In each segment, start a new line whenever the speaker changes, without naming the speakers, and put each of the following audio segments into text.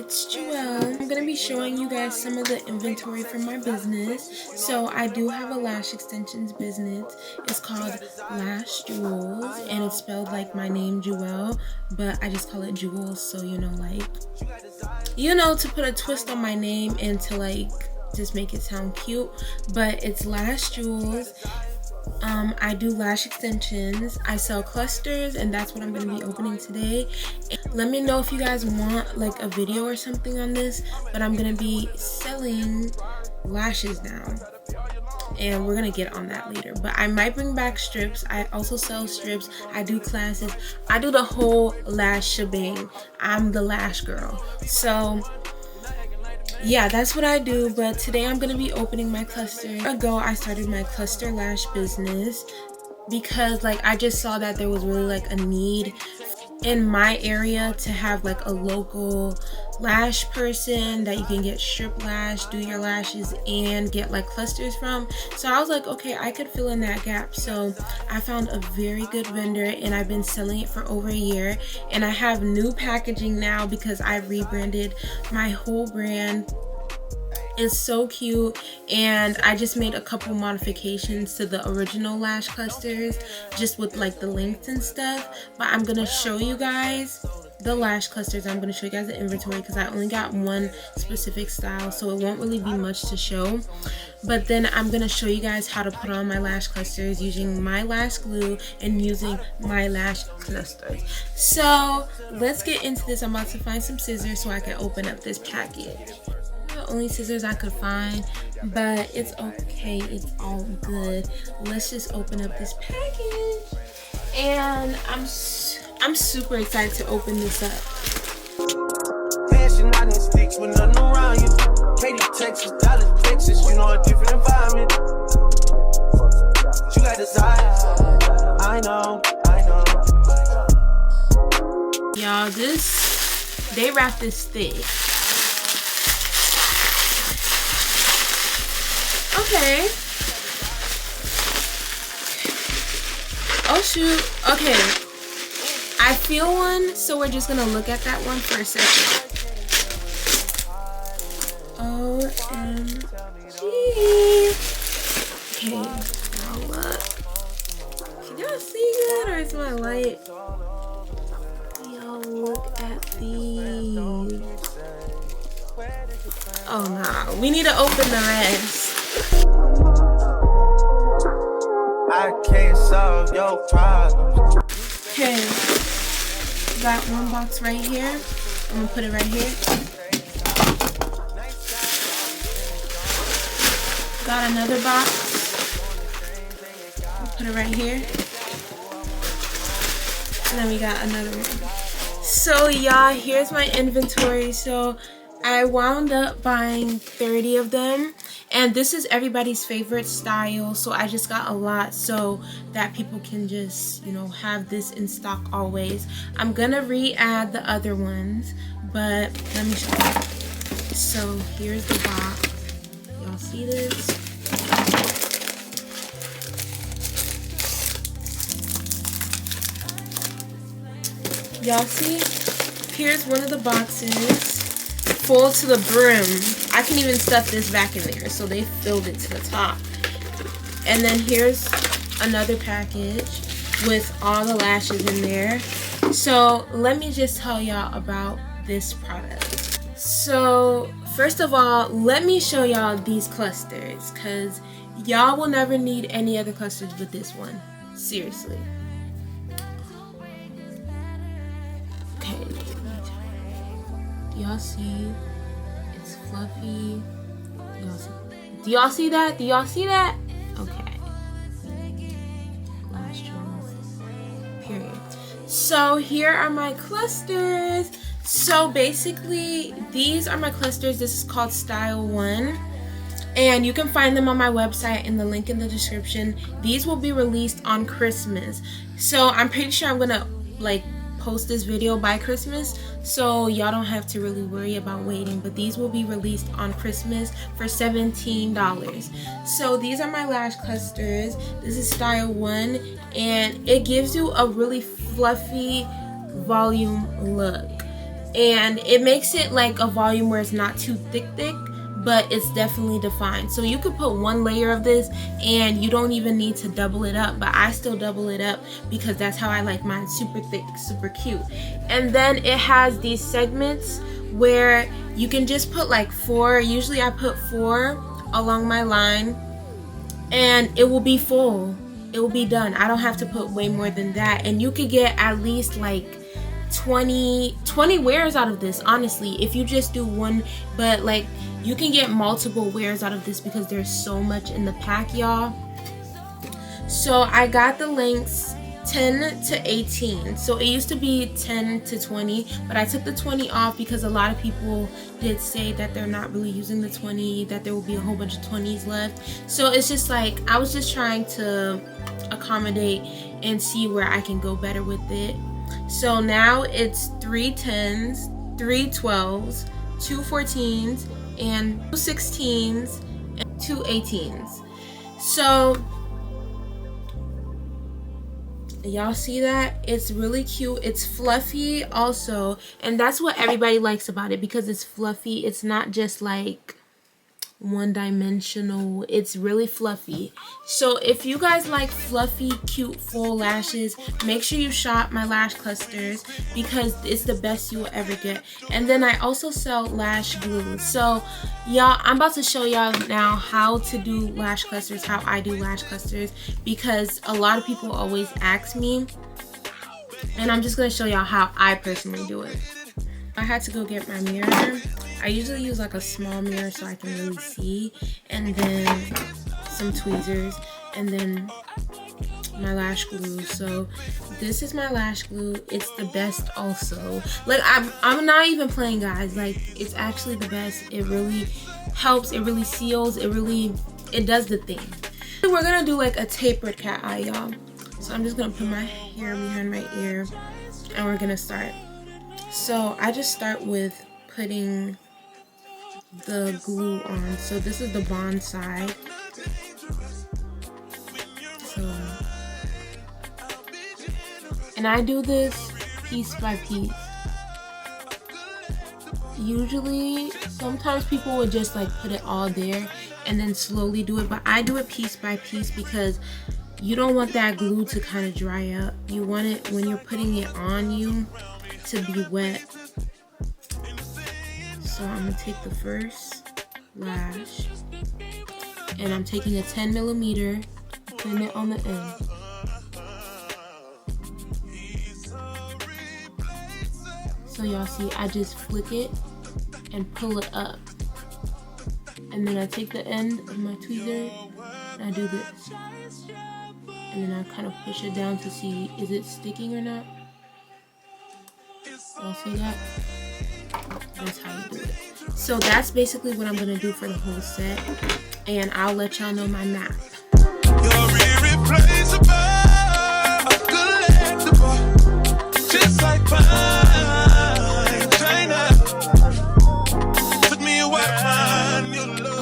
it's Jewel. I'm going to be showing you guys some of the inventory from my business. So I do have a lash extensions business. It's called Lash Jewels, and it's spelled like my name Jewel, but I just call it Jewels, so to put a twist on my name and to just make it sound cute. But it's Lash Jewels. I do lash extensions. I sell clusters, and that's what I'm going to be opening today. Let me know if you guys want like a video or something on this, but I'm going to be selling lashes now, and we're going to get on that later. But I might bring back strips. I also sell strips. I do classes. I do the whole lash shebang. I'm the lash girl. So yeah, that's what I do. But today I'm going to be opening my cluster. I started my cluster lash business because I just saw that there was really a need in my area to have a local lash person that you can get strip lash, do your lashes, and get clusters from. So I was like, okay, I could fill in that gap. So I found a very good vendor, and I've been selling it for over a year. And I have new packaging now because I rebranded my whole brand. It's so cute, and I just made a couple modifications to the original lash clusters just with the lengths and stuff. But I'm gonna show you guys the lash clusters. I'm gonna show you guys the inventory because I only got one specific style, so it won't really be much to show. But then I'm gonna show you guys how to put on my lash clusters using my lash glue and using my lash clusters. So let's get into this. I'm about to find some scissors so I can open up this package. The only scissors I could find, but it's okay, it's all good. Let's just open up this package, and I'm super excited to open this up. Sticks with nothing around you. Katy, Texas, Dallas, Texas, you know, a different environment. You got desire. I know. Y'all, they wrap this thick. Okay. Oh shoot. Okay. I feel one, so we're just gonna look at that one for a second. OMG. Okay, now look. Can y'all see good, or is my light? Y'all look at these. Oh nah, we need to open the rest. I can't solve your problems. Okay, got one box right here. I'm gonna put it right here. Got another box. I'll put it right here. And then we got another one. So y'all, here's my inventory. So I wound up buying 30 of them, and this is everybody's favorite style, so I just got a lot so that people can just have this in stock always. I'm gonna re-add the other ones, but let me show you. So here's the box. Y'all see this? Y'all see? Here's one of the boxes. Full to the brim. I can even stuff this back in there, so they filled it to the top. And then here's another package with all the lashes in there. So let me just tell y'all about this product. So first of all, let me show y'all these clusters, because y'all will never need any other clusters but this one. Seriously. Okay. Y'all see? It's fluffy. Do y'all see that? Do y'all see that? Okay. Lash jewels. Period. So here are my clusters. So basically, these are my clusters. This is called Style 1. And you can find them on my website in the link in the description. These will be released on Christmas. So I'm pretty sure I'm gonna post this video by Christmas, so y'all don't have to really worry about waiting. But these will be released on Christmas for $17. So these are my lash clusters. This is Style 1, and it gives you a really fluffy volume look. and it makes it like a volume where it's not too thick, but it's definitely defined. So you could put one layer of this and you don't even need to double it up, but I still double it up because that's how I like mine, super thick, super cute. And then it has these segments where you can just put like 4, usually I put 4 along my line, and it will be full, it will be done. I don't have to put way more than that, and you could get at least like 20 wears out of this, honestly, if you just do one. But like, you can get multiple wears out of this because there's so much in the pack, y'all. So I got the lengths 10 to 18. So it used to be 10 to 20, but I took the 20 off because a lot of people did say that they're not really using the 20, that there will be a whole bunch of 20s left. So it's just like, I was just trying to accommodate and see where I can go better with it. So now it's 3 10s, 3 12s, 2 14s, and 2 16s, and 2 18s. So y'all see that? It's really cute. It's fluffy also, and that's what everybody likes about it, because it's fluffy. It's not just like one-dimensional. It's really fluffy. So if you guys like fluffy, cute, full lashes, make sure you shop my lash clusters because it's the best you will ever get. And then I also sell lash glue. So y'all, I'm about to show y'all now how to do lash clusters, how I do lash clusters, because a lot of people always ask me, and I'm just going to show y'all how I personally do it. I had to go get my mirror. I usually use like a small mirror so I can really see, and then some tweezers, and then my lash glue. So this is my lash glue. It's the best also. Like, I'm not even playing, guys. Like, it's actually the best. It really helps. It really seals. It does the thing. We're gonna do like a tapered cat eye, y'all. So I'm just gonna put my hair behind my ear and we're gonna start. So I just start with putting the glue on. So this is the bond side. So, and I do this piece by piece. Usually, sometimes people would just like put it all there and then slowly do it, but I do it piece by piece because you don't want that glue to kind of dry up. You want it, when you're putting it on you, to be wet. So I'm gonna take the first lash and I'm taking a 10 millimeter, putting it on the end. So y'all see, I just flick it and pull it up, and then I take the end of my tweezer and I do this, and then I kind of push it down to see, is it sticking or not? Y'all see that? That's how you do it. So that's basically what I'm gonna do for the whole set, and I'll let y'all know my map. You're irreplaceable, collectible, just like fine china. Put me away.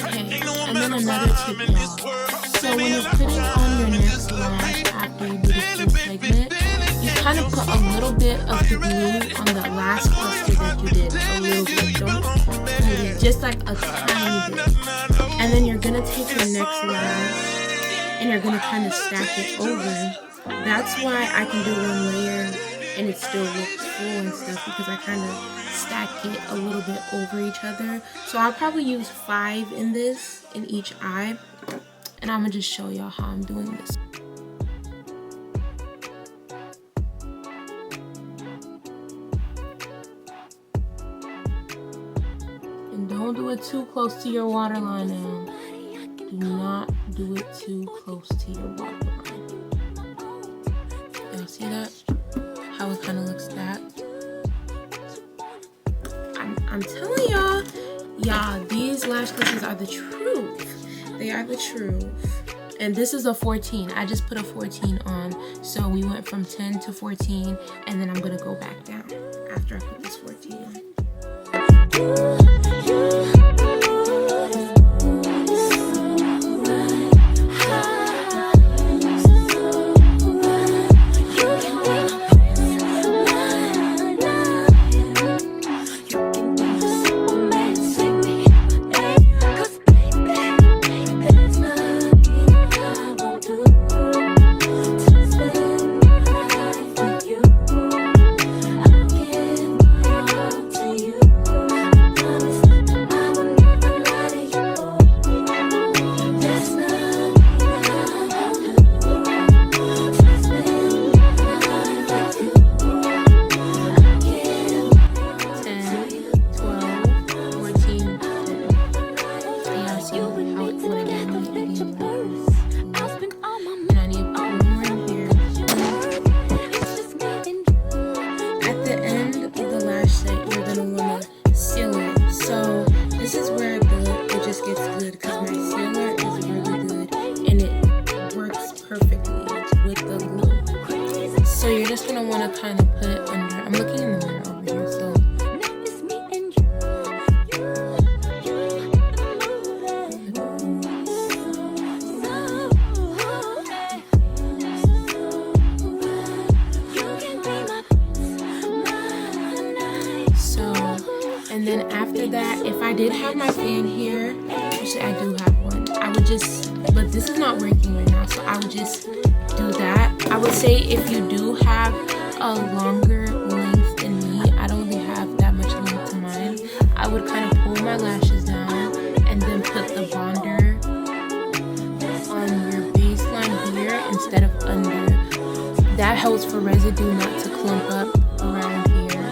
Okay, and then another tip, y'all. So when you're putting on your next lash after you do the full segment, you kind of put a little bit of the glue on the last cluster that you did. A little bit, don't, just like a tiny bit. And then you're gonna take your next lash and you're gonna kind of stack it over. That's why I can do one layer and it still looks full and stuff, because I kind of stack it a little bit over each other. So I'll probably use 5 in this, in each eye. And I'm gonna just show y'all how I'm doing this. And don't do it too close to your waterline now. Do not do it too close to your waterline. Y'all see that? How it kind of looks stacked. I'm telling y'all, these lash glosses are the truth. They are the truth. And this is a 14. I just put a 14 on. So we went from 10 to 14. And then I'm going to go back down after I put this 14 on. that if I did have my fan here, actually I do have one, I would just, but this is not working right now, so I would just do that. I would say if you do have a longer length than me, I don't really have that much length to mine, I would kind of pull my lashes down and then put the bonder on your baseline here instead of under. That helps for residue not to clump up around here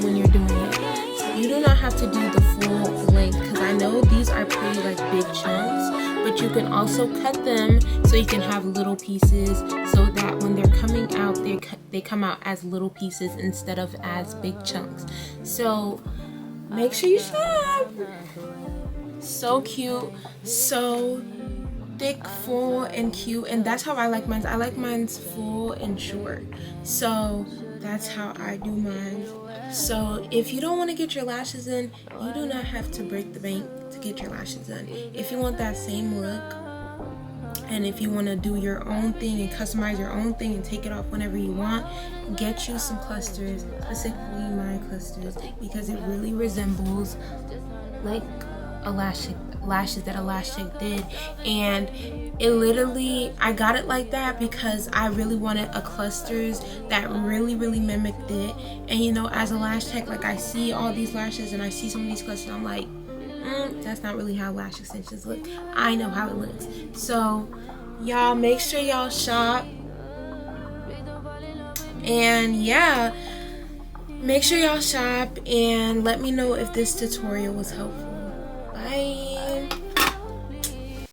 when you're doing it. So you do not have to do the full length, because I know these are pretty like big chunks, but you can also cut them so you can have little pieces, so that when they're coming out, they come out as little pieces instead of as big chunks. So make sure you shop. So cute, so thick, full, and cute, and that's how I like mine. I like mine's full and short, so that's how I do mine. So if you don't want to get your lashes in, you do not have to break the bank to get your lashes in. If you want that same look, and if you want to do your own thing and customize your own thing and take it off whenever you want, get you some clusters, specifically my clusters, because it really resembles like a lashes that a lash tech did. And it literally, I got it like that because I really wanted a clusters that really mimicked it. And you know, as a lash tech, like I see all these lashes and I see some of these clusters, I'm like, that's not really how lash extensions look. I know how it looks. So y'all make sure y'all shop, and yeah, make sure y'all shop and let me know if this tutorial was helpful. Bye.